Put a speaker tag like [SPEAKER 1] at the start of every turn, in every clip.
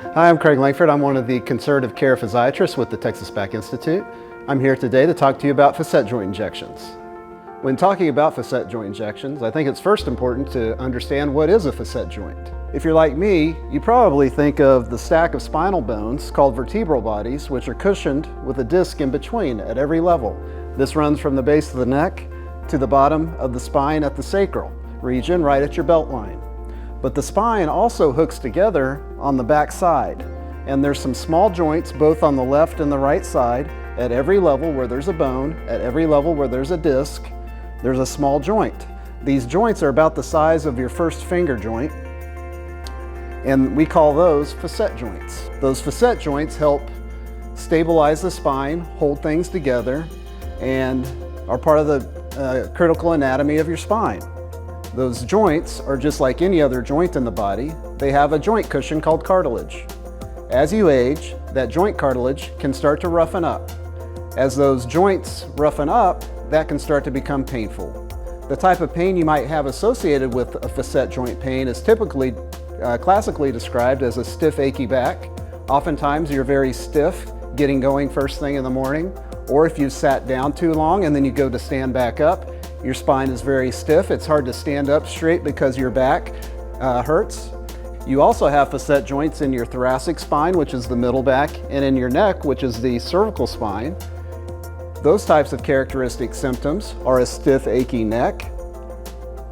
[SPEAKER 1] Hi, I'm Craig Lankford. I'm one of the conservative care physiatrists with the Texas Back Institute. I'm here today to talk to you about facet joint injections. When talking about facet joint injections, I think it's first important to understand what is a facet joint. If you're like me, you probably think of the stack of spinal bones called vertebral bodies, which are cushioned with a disc in between at every level. This runs from the base of the neck to the bottom of the spine at the sacral region, right at your belt line. But the spine also hooks together on the back side, and there's some small joints both on the left and the right side. At every level where there's a bone, at every level where there's a disc, there's a small joint. These joints are about the size of your first finger joint, and we call those facet joints. Those facet joints help stabilize the spine, hold things together, and are part of the critical anatomy of your spine. Those joints are just like any other joint in the body. They have a joint cushion called cartilage. As you age, that joint cartilage can start to roughen up. As those joints roughen up, that can start to become painful. The type of pain you might have associated with a facet joint pain is typically classically described as a stiff, achy back. Oftentimes you're very stiff getting going first thing in the morning, or if you sat down too long and then you go to stand back up, your spine is very stiff. It's hard to stand up straight because your back hurts. You also have facet joints in your thoracic spine, which is the middle back, and in your neck, which is the cervical spine. Those types of characteristic symptoms are a stiff, achy neck.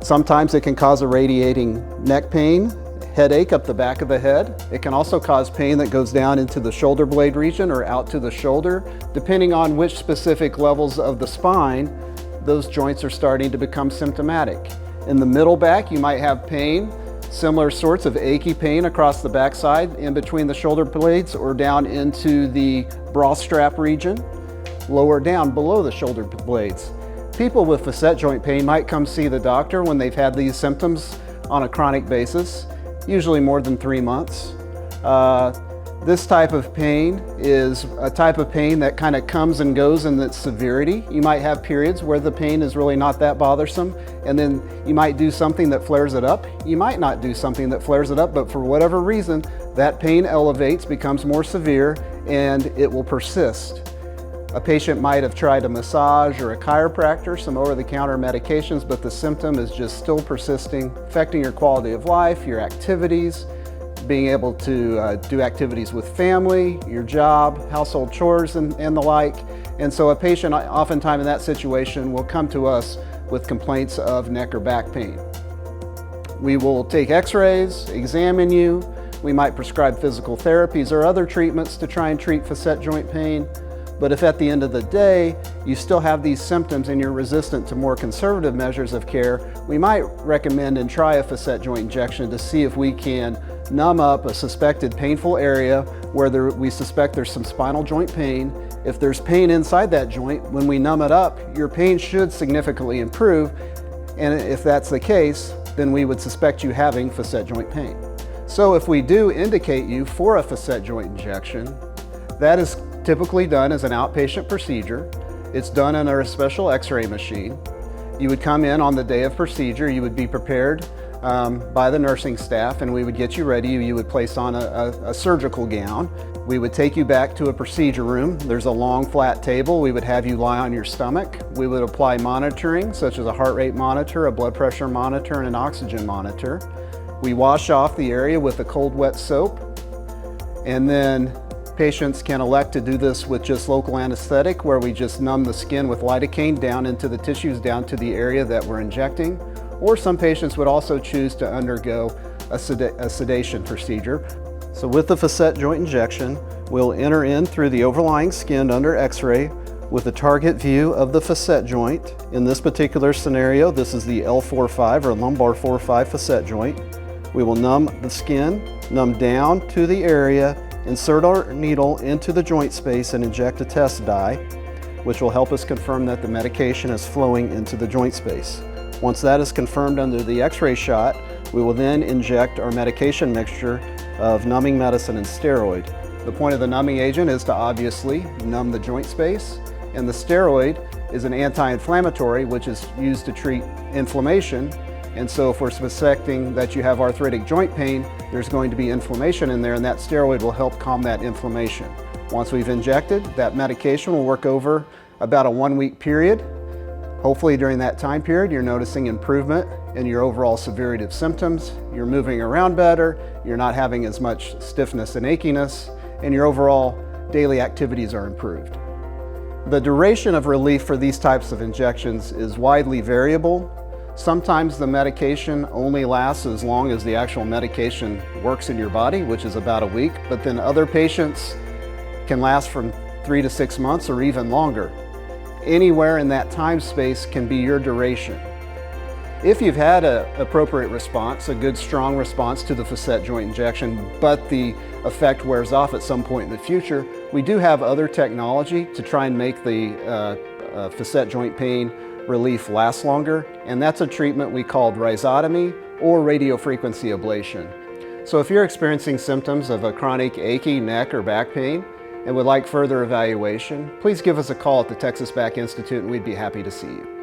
[SPEAKER 1] Sometimes it can cause a radiating neck pain, headache up the back of the head. It can also cause pain that goes down into the shoulder blade region or out to the shoulder. Depending on which specific levels of the spine, those joints are starting to become symptomatic. In the middle back, you might have pain, similar sorts of achy pain across the backside in between the shoulder blades or down into the bra strap region, lower down below the shoulder blades. People with facet joint pain might come see the doctor when they've had these symptoms on a chronic basis, usually more than 3 months. This type of pain is a type of pain that kind of comes and goes in its severity. You might have periods where the pain is really not that bothersome, and then you might do something that flares it up. You might not do something that flares it up, but for whatever reason, that pain elevates, becomes more severe, and it will persist. A patient might have tried a massage or a chiropractor, some over-the-counter medications, but the symptom is just still persisting, affecting your quality of life, your activities, being able to do activities with family, your job, household chores, and the like. And so a patient oftentimes in that situation will come to us with complaints of neck or back pain. We will take x-rays, examine you. We might prescribe physical therapies or other treatments to try and treat facet joint pain. But if at the end of the day, you still have these symptoms and you're resistant to more conservative measures of care, we might recommend and try a facet joint injection to see if we can numb up a suspected painful area where we suspect there's some spinal joint pain. If there's pain inside that joint, when we numb it up, your pain should significantly improve. And if that's the case, then we would suspect you having facet joint pain. So if we do indicate you for a facet joint injection, that is typically done as an outpatient procedure. It's done under a special x-ray machine. You would come in on the day of procedure. You would be prepared by the nursing staff, and we would get you ready. You would place on a surgical gown. We would take you back to a procedure room. There's a long flat table. We would have you lie on your stomach. We would apply monitoring, such as a heart rate monitor, a blood pressure monitor, and an oxygen monitor. We wash off the area with a cold wet soap, and then patients can elect to do this with just local anesthetic, where we just numb the skin with lidocaine down into the tissues, down to the area that we're injecting. Or some patients would also choose to undergo a sedation procedure. So with the facet joint injection, we'll enter in through the overlying skin under x-ray with a target view of the facet joint. In this particular scenario, this is the L4-5 or lumbar 4-5 facet joint. We will numb the skin, numb down to the area, insert our needle into the joint space and inject a test dye, which will help us confirm that the medication is flowing into the joint space. Once that is confirmed under the x-ray shot, we will then inject our medication mixture of numbing medicine and steroid. The point of the numbing agent is to obviously numb the joint space, and the steroid is an anti-inflammatory which is used to treat inflammation And so if we're suspecting that you have arthritic joint pain, there's going to be inflammation in there, and that steroid will help calm that inflammation. Once we've injected, that medication will work over about a 1-week period. Hopefully during that time period, you're noticing improvement in your overall severity of symptoms, you're moving around better, you're not having as much stiffness and achiness, and your overall daily activities are improved. The duration of relief for these types of injections is widely variable. Sometimes the medication only lasts as long as the actual medication works in your body, which is about a week, but then other patients can last from 3 to 6 months or even longer. Anywhere in that time space can be your duration. If you've had an appropriate response, a good strong response to the facet joint injection, but the effect wears off at some point in the future, we do have other technology to try and make the facet joint pain relief lasts longer, and that's a treatment we called rhizotomy or radiofrequency ablation. So if you're experiencing symptoms of a chronic achy neck or back pain and would like further evaluation, please give us a call at the Texas Back Institute and we'd be happy to see you.